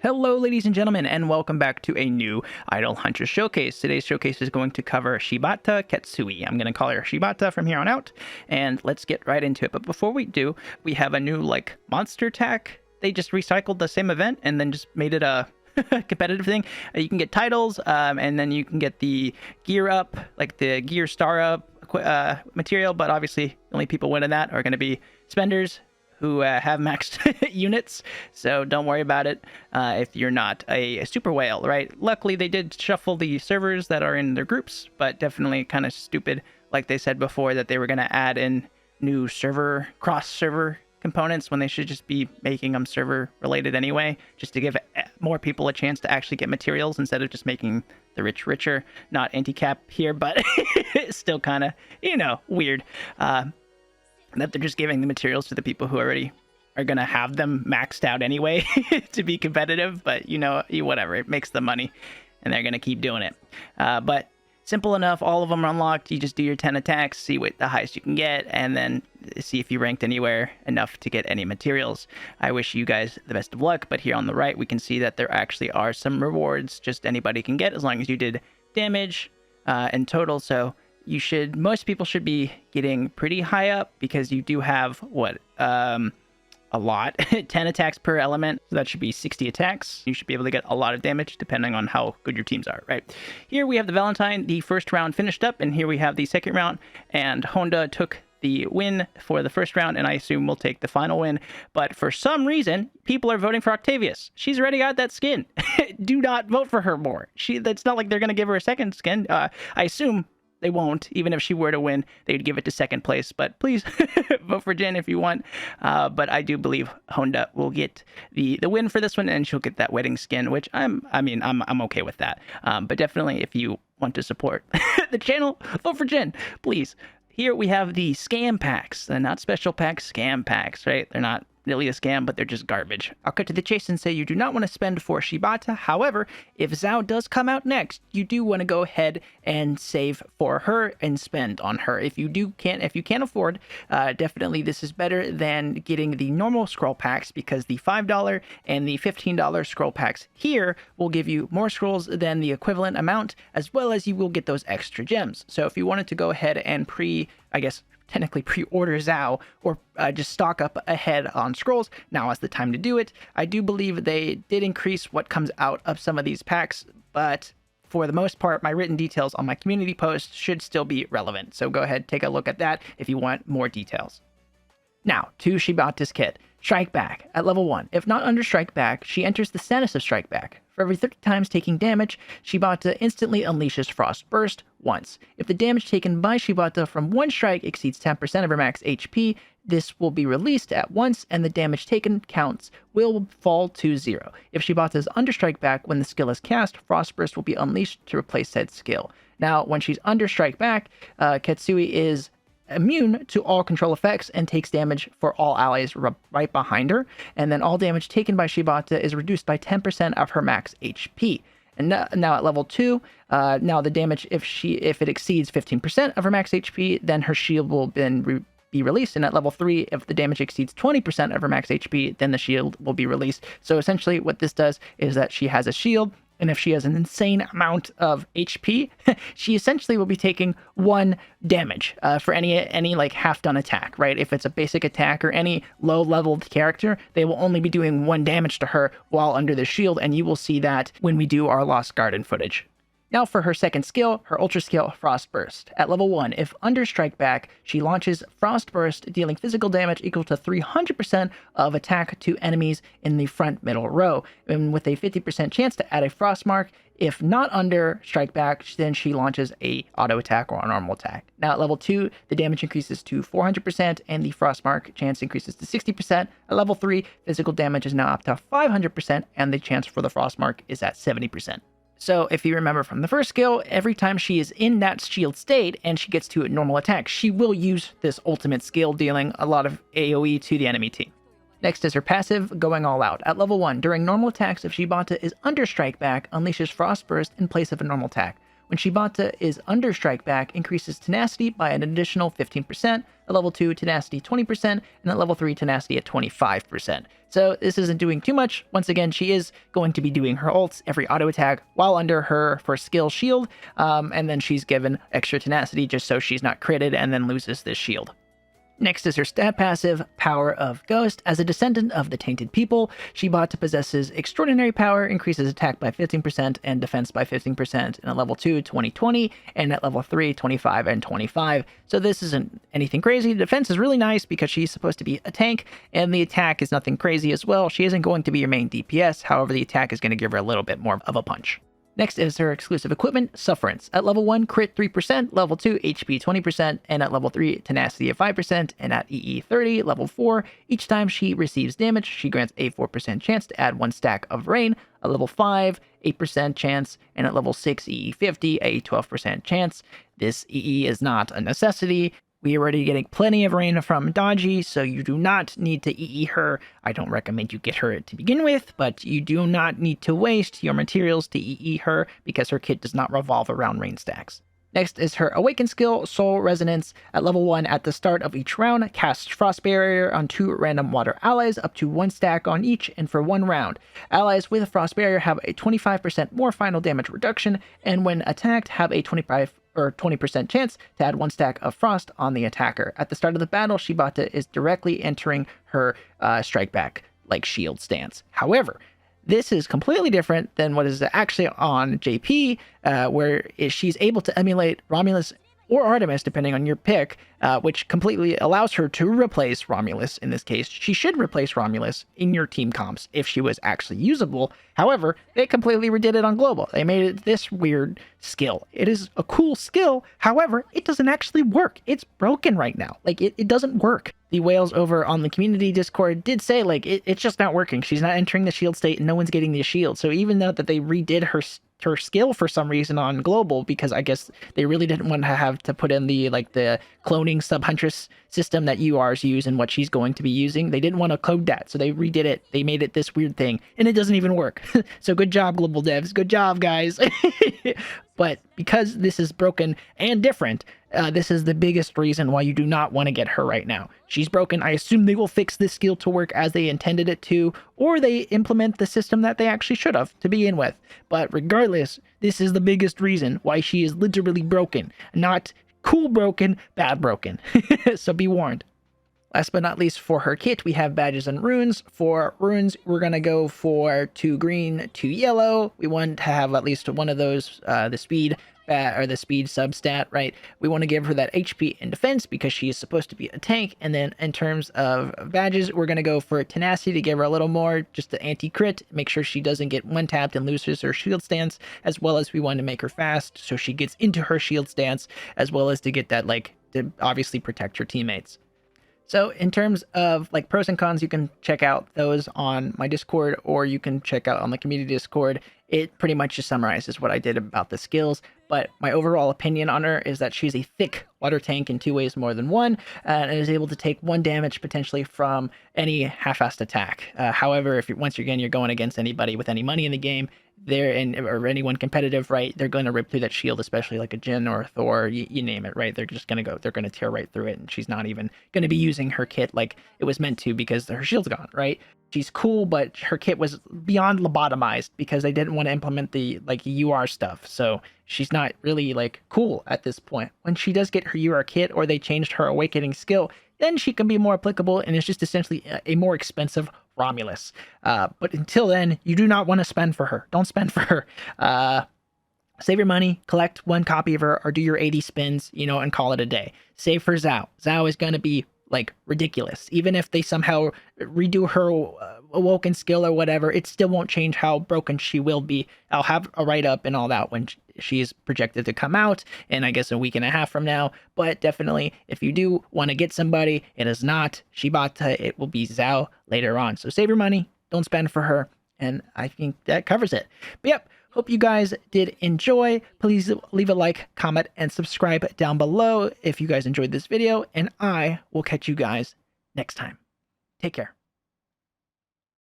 Hello ladies and gentlemen, and welcome back to a new Idle Huntress showcase. Today's showcase is going to cover Shibata Katsuie. I'm going to call her Shibata from here on out, and let's get right into it. But before we do, we have a new monster attack. They just recycled the same event and then just made it a competitive thing. You can get titles, and then you can get the gear up, like the gear star up material, but obviously the only people winning that are going to be spenders who have maxed units, so don't worry about it if you're not a super whale, right? Luckily, they did shuffle the servers that are in their groups, but definitely kind of stupid, like they said before, that they were going to add in new cross-server components when they should just be making them server-related anyway, just to give more people a chance to actually get materials instead of just making the rich richer. Not anti-cap here, but it's still kind of, weird. That they're just giving the materials to the people who already are going to have them maxed out anyway to be competitive, but whatever, it makes the money and they're going to keep doing it. But simple enough, all of them are unlocked. You just do your 10 attacks, see what the highest you can get, and then see if you ranked anywhere enough to get any materials. I wish you guys the best of luck, but here on the right, we can see that there actually are some rewards just anybody can get as long as you did damage in total. So most people should be getting pretty high up because you do have a lot 10 attacks per element, so that should be 60 attacks. You should be able to get a lot of damage depending on how good your teams are, right? Here we have the Valentine. The first round finished up, and here we have the second round, and Honda took the win for the first round, and I assume we'll take the final win. But for some reason, people are voting for Octavius. She's already got that skin. Do not vote for her more. That's not like they're going to give her a second skin. I assume they won't. Even if she were to win, they'd give it to second place. But please vote for Jen if you want. But I do believe Honda will get the win for this one, and she'll get that wedding skin, which I'm okay with that. But definitely, if you want to support the channel, vote for Jen, please. Here we have the scam packs. They're not special packs, scam packs, right? They're not really a scam, but they're just garbage. I'll cut to the chase and say you do not want to spend for Shibata. However, if Zhao does come out next, you do want to go ahead and save for her and spend on her. If you can't afford, definitely this is better than getting the normal scroll packs, because the $5 and the $15 scroll packs here will give you more scrolls than the equivalent amount, as well as you will get those extra gems. So if you wanted to go ahead and technically pre-order Zhao, or just stock up ahead on scrolls, now is the time to do it. I do believe they did increase what comes out of some of these packs, but for the most part, my written details on my community post should still be relevant. So go ahead, take a look at that if you want more details. Now, to Shibata's kit. Strike Back. At level 1, if not under Strike Back, she enters the status of Strike Back. For every 30 times taking damage, Shibata instantly unleashes Frost Burst once. If the damage taken by Shibata from one strike exceeds 10% of her max HP, this will be released at once, and the damage taken counts will fall to 0. If Shibata is under Strike Back when the skill is cast, Frost Burst will be unleashed to replace said skill. Now, when she's under Strike Back, Katsuie is immune to all control effects and takes damage for all allies right behind her, and then all damage taken by Shibata is reduced by 10% of her max HP. And now at level 2, now the damage, if it exceeds 15% of her max HP, then her shield will be released. And at level 3, if the damage exceeds 20% of her max HP, then the shield will be released. So essentially what this does is that she has a shield, and if she has an insane amount of HP, she essentially will be taking 1 damage for any half-done attack, right? If it's a basic attack or any low-leveled character, they will only be doing 1 damage to her while under the shield, and you will see that when we do our Lost Garden footage. Now for her second skill, her Ultra skill, Frost Burst. At level 1, if under Strike Back, she launches Frost Burst, dealing physical damage equal to 300% of attack to enemies in the front middle row, and with a 50% chance to add a Frost Mark. If not under Strike Back, then she launches a auto attack or a normal attack. Now at level 2, the damage increases to 400% and the Frost Mark chance increases to 60%. At level 3, physical damage is now up to 500% and the chance for the Frost Mark is at 70%. So if you remember from the first skill, every time she is in that shield state and she gets to a normal attack, she will use this ultimate skill, dealing a lot of AoE to the enemy team. Next is her passive, Going All Out. At level 1, during normal attacks, if Shibata is under Strike Back, unleashes Frost Burst in place of a normal attack. When Shibata is under strike back, increases tenacity by an additional 15%, at level 2 tenacity 20%, and at level 3 tenacity at 25%. So this isn't doing too much. Once again, she is going to be doing her ults every auto attack while under her first skill shield, and then she's given extra tenacity just so she's not critted and then loses this shield. Next is her stat passive, Power of Ghost. As a descendant of the Tainted People, Shibata possesses extraordinary power, increases attack by 15% and defense by 15%, and at level 2, 20/20, and at level 3, 25 and 25. So this isn't anything crazy. The defense is really nice because she's supposed to be a tank, and the attack is nothing crazy as well. She isn't going to be your main DPS, however, the attack is going to give her a little bit more of a punch. Next is her exclusive equipment, Sufferance. At level 1, crit 3%, level 2, HP 20%, and at level 3, tenacity of 5%, and at EE 30, level 4, each time she receives damage, she grants a 4% chance to add 1 stack of rain, at level 5, 8% chance, and at level 6, EE 50, a 12% chance. This EE is not a necessity. We are already getting plenty of rain from Dodgy, so you do not need to EE her. I don't recommend you get her to begin with, but you do not need to waste your materials to EE her because her kit does not revolve around rain stacks. Next is her Awaken skill, Soul Resonance. At level 1, at the start of each round, cast Frost Barrier on 2 random water allies, up to 1 stack on each, and for 1 round. Allies with Frost Barrier have a 25% more final damage reduction, and when attacked, have a 20% chance to add 1 stack of frost on the attacker. At the start of the battle, Shibata is directly entering her strike back, like shield stance. However, this is completely different than what is actually on JP, where she's able to emulate Romulus or Artemis, depending on your pick, which completely allows her to replace Romulus in this case. She should replace Romulus in your team comps if she was actually usable. However, they completely redid it on Global. They made it this weird skill. It is a cool skill, however, it doesn't actually work. It's broken right now. Like, it doesn't work. The whales over on the community Discord did say, like, it's just not working. She's not entering the shield state and no one's getting the shield. So even though that they redid her skill for some reason on Global, because I guess they really didn't want to have to put in the cloning sub-Huntress system that URs use and what she's going to be using. They didn't want to code that, so they redid it. They made it this weird thing, and it doesn't even work. So good job, Global devs. Good job, guys. But because this is broken and different, this is the biggest reason why you do not want to get her right now. She's broken. I assume they will fix this skill to work as they intended it to, or they implement the system that they actually should have to begin with. But regardless, this is the biggest reason why she is literally broken. Not cool broken, bad broken. So be warned. Last but not least, for her kit, we have badges and runes. For runes, we're going to go for 2 green, 2 yellow. We want to have at least one of those, the speed substat, right? We want to give her that HP and defense because she is supposed to be a tank. And then in terms of badges, we're going to go for tenacity to give her a little more, just the anti-crit, make sure she doesn't get one-tapped and loses her shield stance, as well as we want to make her fast so she gets into her shield stance, as well as to get that, to obviously protect her teammates. So in terms of pros and cons, you can check out those on my Discord, or you can check out on the community Discord. It pretty much just summarizes what I did about the skills, but my overall opinion on her is that she's a thick water tank in 2 ways more than one, and is able to take 1 damage potentially from any half-assed attack. However, if once again you're going against anybody with any money in the game, or anyone competitive, right, they're going to rip through that shield, especially like a Jhin or a Thor, you name it, right? They're going to tear right through it, and she's not even going to be using her kit like it was meant to because her shield's gone, right? She's cool, but her kit was beyond lobotomized because they didn't want to implement the UR stuff. So she's not really cool at this point. When she does get her UR kit, or they changed her awakening skill, then she can be more applicable, and it's just essentially a more expensive Romulus. But until then, you do not want to spend for her. Don't spend for her. Save your money, collect 1 copy of her, or do your 80 spins, and call it a day. Save for Zhao. Zhao is going to be ridiculous. Even if they somehow redo her awoken skill or whatever, it still won't change how broken she will be. I'll have a write-up and all that when she is projected to come out, and I guess a week and a half from now. But definitely, if you do want to get somebody, it is not Shibata, it will be Zhao later on. So save your money, don't spend for her, and I think that covers it. But yep, hope you guys did enjoy. Please leave a like, comment, and subscribe down below if you guys enjoyed this video, and I will catch you guys next time. Take care.